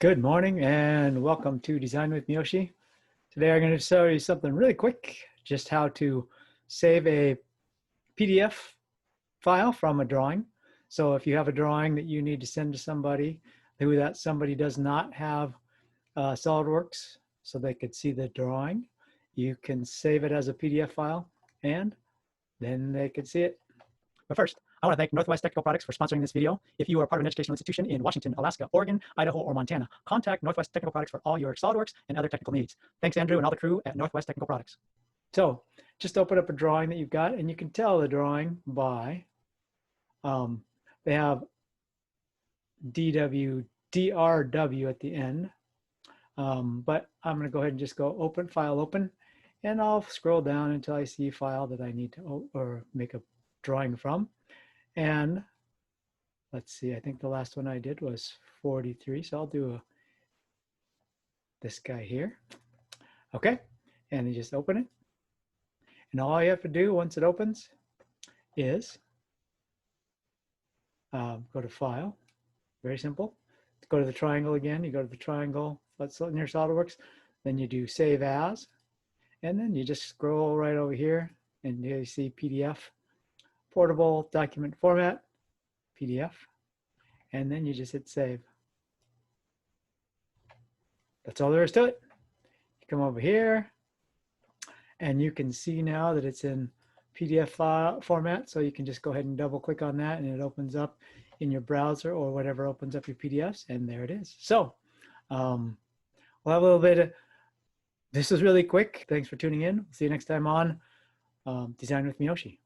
Good morning and welcome to Design with Miyoshi. Today I'm going to show you something really quick, just how to save a PDF file from a drawing. So if you have a drawing that you need to send to somebody who that somebody does not have SolidWorks so they could see the drawing, you can save it as a PDF file and then they could see it. But first, I want to thank Northwest Technical Products for sponsoring this video. If you are part of an educational institution in Washington, Alaska, Oregon, Idaho, or Montana, contact Northwest Technical Products for all your SolidWorks and other technical needs. Thanks, Andrew, and all the crew at Northwest Technical Products. So just open up a drawing that you've got, and you can tell the drawing by, they have DW, DRW at the end. But I'm going to go ahead and just go open, file open, and I'll scroll down until I see a file that I need to or make a drawing from. And let's see, I think the last one I did was 43, so I'll do this guy here. Okay, and you just open it, and all you have to do once it opens is go to File. Very simple. Go to the triangle again. You go to the triangle, let's in your SolidWorks, then you do Save As, and then you just scroll right over here, and you see PDF. Portable document format, PDF, and then you just hit save. That's all there is to it. You come over here, and you can see now that it's in PDF file format, so you can just go ahead and double click on that, and it opens up in your browser or whatever opens up your PDFs, and there it is. So we'll have a little bit of, this was really quick. Thanks for tuning in. See you next time on Design with Miyoshi.